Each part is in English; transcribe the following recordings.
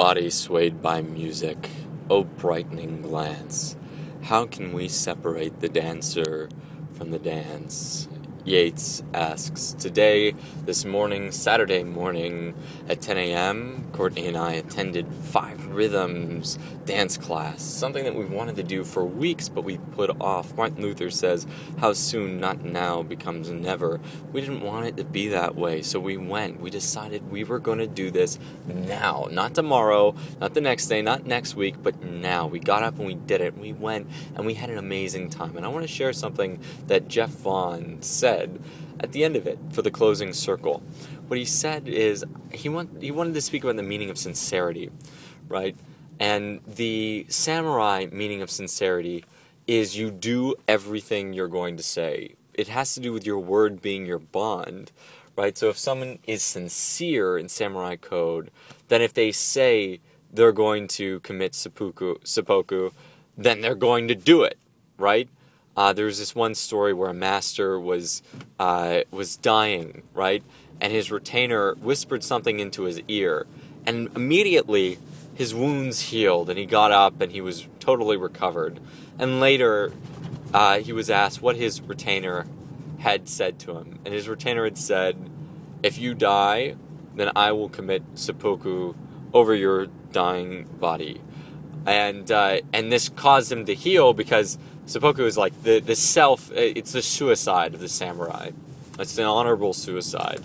body swayed by music, O brightening glance, how can we separate the dancer from the dance? Yeats asks. Today, this morning, Saturday morning, at 10 a.m., Courtney and I attended 5 Rhythms dance class, something that we wanted to do for weeks, but we put off. Martin Luther says, how soon not now becomes never. We didn't want it to be that way, so we went. We decided we were going to do this now, not tomorrow, not the next day, not next week, but now. We got up and we did it. We went and we had an amazing time. And I want to share something that Jeff Vaughn said at the end of it for the closing circle. What he said is he wanted to speak about the meaning of sincerity, right? And the samurai meaning of sincerity is you do everything you're going to say. It has to do with your word being your bond, right? So if someone is sincere in samurai code, then if they say they're going to commit seppuku, then they're going to do it, right? There was this one story where a master was dying, right? And his retainer whispered something into his ear. And immediately, his wounds healed, and he got up, and he was totally recovered. And later, he was asked what his retainer had said to him. And his retainer had said, if you die, then I will commit seppuku over your dying body. And this caused him to heal because seppuku is like the self, it's the suicide of the samurai. It's an honorable suicide.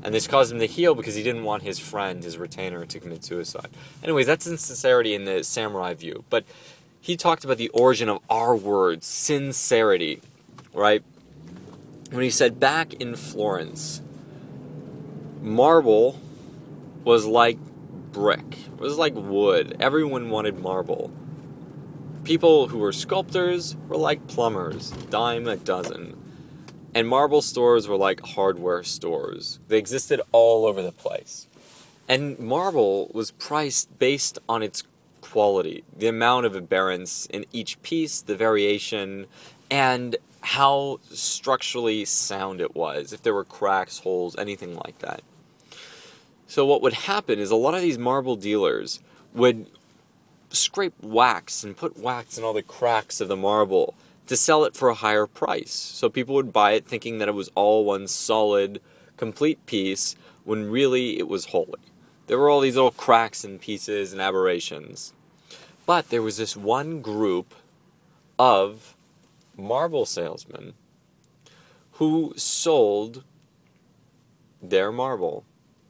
And this caused him to heal because he didn't want his friend, his retainer, to commit suicide. Anyways, that's sincerity in the samurai view. But he talked about the origin of our words, sincerity, right? When he said back in Florence, marble was like brick. It was like wood. Everyone wanted marble. People who were sculptors were like plumbers, dime a dozen. And marble stores were like hardware stores. They existed all over the place. And marble was priced based on its quality, the amount of aberrance in each piece, the variation, and how structurally sound it was, if there were cracks, holes, anything like that. So what would happen is a lot of these marble dealers would scrape wax and put wax in all the cracks of the marble to sell it for a higher price. So people would buy it thinking that it was all one solid, complete piece, when really it was holy. There were all these little cracks and pieces and aberrations. But there was this one group of marble salesmen who sold their marble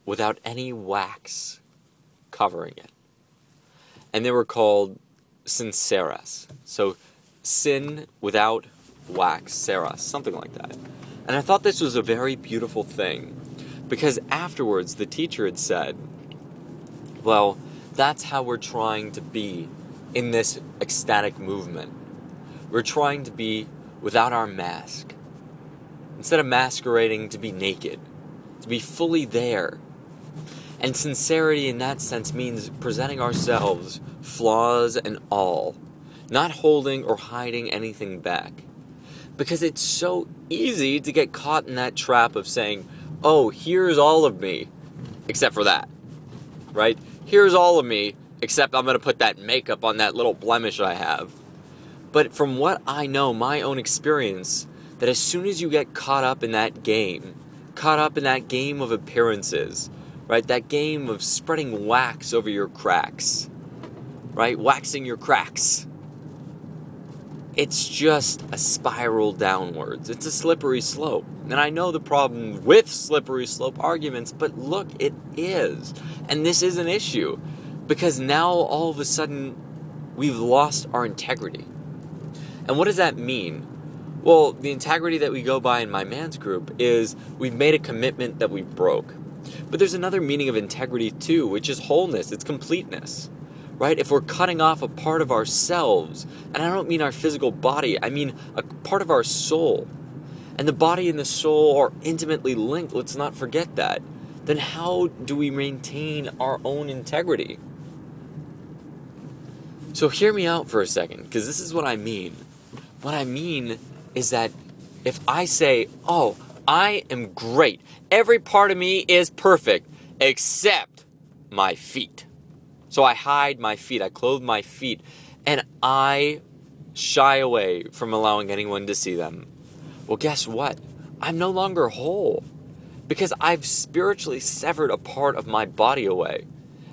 without any wax covering it. And they were called sinceras. So sin without wax, seras, something like that. And I thought this was a very beautiful thing, because afterwards the teacher had said, well, that's how we're trying to be in this ecstatic movement. We're trying to be without our mask. Instead of masquerading, to be naked, to be fully there. And sincerity in that sense means presenting ourselves, flaws and all, not holding or hiding anything back. Because it's so easy to get caught in that trap of saying, oh, here's all of me, except for that, right? Here's all of me, except I'm going to put that makeup on that little blemish I have. But from what I know, my own experience, that as soon as you get caught up in that game of appearances, right, that game of spreading wax over your cracks, right, waxing your cracks, it's just a spiral downwards. It's a slippery slope. And I know the problem with slippery slope arguments, but look, it is. And this is an issue, because now all of a sudden we've lost our integrity. And what does that mean? Well, the integrity that we go by in my man's group is we've made a commitment that we broke. But there's another meaning of integrity too, which is wholeness, it's completeness, right? If we're cutting off a part of ourselves, and I don't mean our physical body, I mean a part of our soul, and the body and the soul are intimately linked, let's not forget that, then how do we maintain our own integrity? So hear me out for a second, because this is what I mean. What I mean is that if I say, oh, I am great, every part of me is perfect, except my feet. So I hide my feet, I clothe my feet, and I shy away from allowing anyone to see them. Well, guess what? I'm no longer whole, because I've spiritually severed a part of my body away.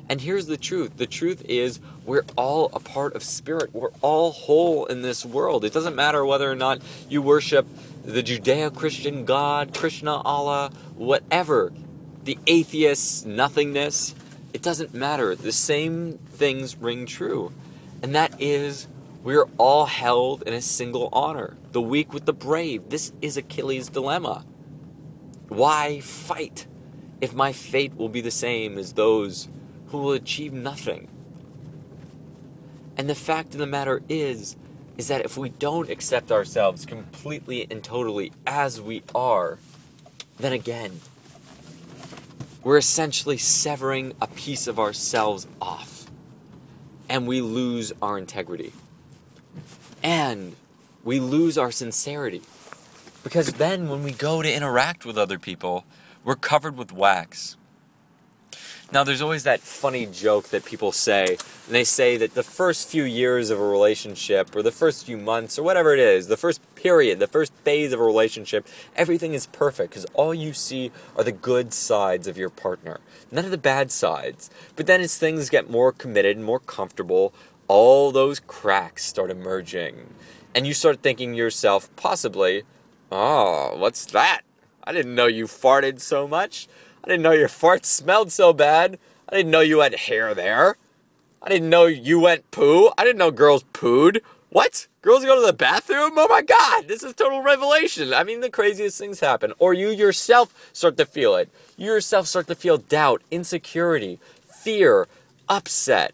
And here's the truth. The truth is we're all a part of spirit. We're all whole in this world. It doesn't matter whether or not you worship the Judeo-Christian God, Krishna, Allah, whatever, the atheist nothingness. It doesn't matter. The same things ring true. And that is we're all held in a single honor. The weak with the brave. This is Achilles' dilemma. Why fight if my fate will be the same as those who will achieve nothing? And the fact of the matter is that if we don't accept ourselves completely and totally as we are, then again, we're essentially severing a piece of ourselves off. And we lose our integrity. And we lose our sincerity. Because then when we go to interact with other people, we're covered with wax. Now, there's always that funny joke that people say, and they say that the first few years of a relationship, or the first few months, or whatever it is, the first period, the first phase of a relationship, everything is perfect, because all you see are the good sides of your partner, none of the bad sides. But then as things get more committed and more comfortable, all those cracks start emerging, and you start thinking to yourself, possibly, oh, what's that? I didn't know you farted so much. I didn't know your farts smelled so bad. I didn't know you had hair there. I didn't know you went poo. I didn't know girls pooed. What? Girls go to the bathroom? Oh my God, this is total revelation. I mean, the craziest things happen. Or you yourself start to feel it. You yourself start to feel doubt, insecurity, fear, upset.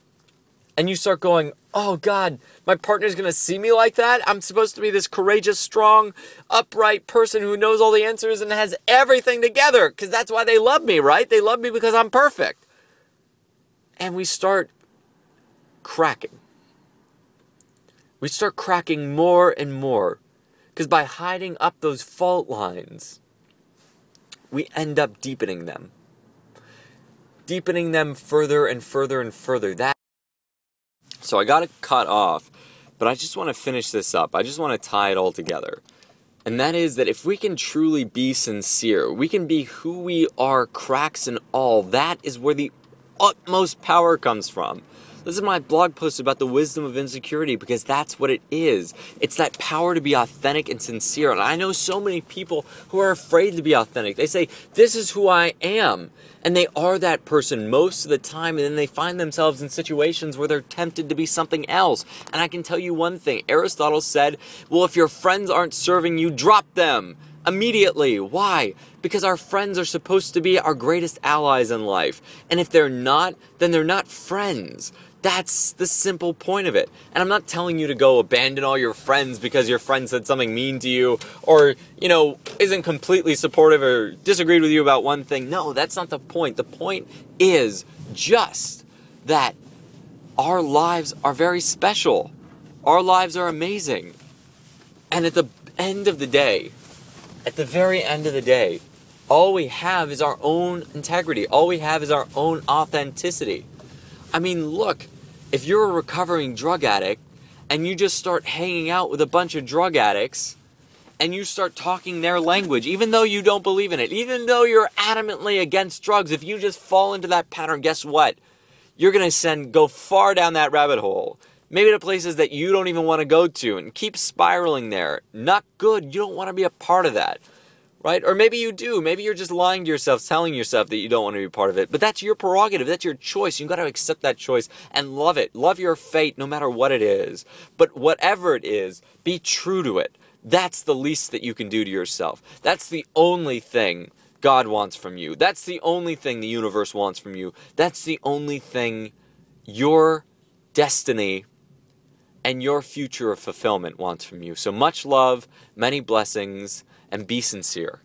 And you start going, oh God, my partner's going to see me like that? I'm supposed to be this courageous, strong, upright person who knows all the answers and has everything together, because that's why they love me, right? They love me because I'm perfect. And we start cracking. We start cracking more and more, because by hiding up those fault lines, we end up deepening them. Deepening them further and further and further. So I got to cut off, but I just want to finish this up. I just want to tie it all together. And that is that if we can truly be sincere, we can be who we are, cracks and all, that is where the utmost power comes from. This is my blog post about the wisdom of insecurity, because that's what it is. It's that power to be authentic and sincere. And I know so many people who are afraid to be authentic. They say, this is who I am. And they are that person most of the time, and then they find themselves in situations where they're tempted to be something else. And I can tell you one thing. Aristotle said, well, if your friends aren't serving you, drop them immediately. Why? Because our friends are supposed to be our greatest allies in life. And if they're not, then they're not friends. That's the simple point of it. And I'm not telling you to go abandon all your friends because your friend said something mean to you or, isn't completely supportive or disagreed with you about one thing. No, that's not the point. The point is just that our lives are very special. Our lives are amazing. And at the end of the day, at the very end of the day, all we have is our own integrity. All we have is our own authenticity. I mean, look, if you're a recovering drug addict and you just start hanging out with a bunch of drug addicts and you start talking their language, even though you don't believe in it, even though you're adamantly against drugs, if you just fall into that pattern, guess what? You're going to go far down that rabbit hole. Maybe to places that you don't even want to go to and keep spiraling there. Not good. You don't want to be a part of that. Right? Or maybe you do. Maybe you're just lying to yourself, telling yourself that you don't want to be part of it. But that's your prerogative. That's your choice. You've got to accept that choice and love it. Love your fate no matter what it is. But whatever it is, be true to it. That's the least that you can do to yourself. That's the only thing God wants from you. That's the only thing the universe wants from you. That's the only thing your destiny and your future of fulfillment wants from you. So much love, many blessings, and be sincere.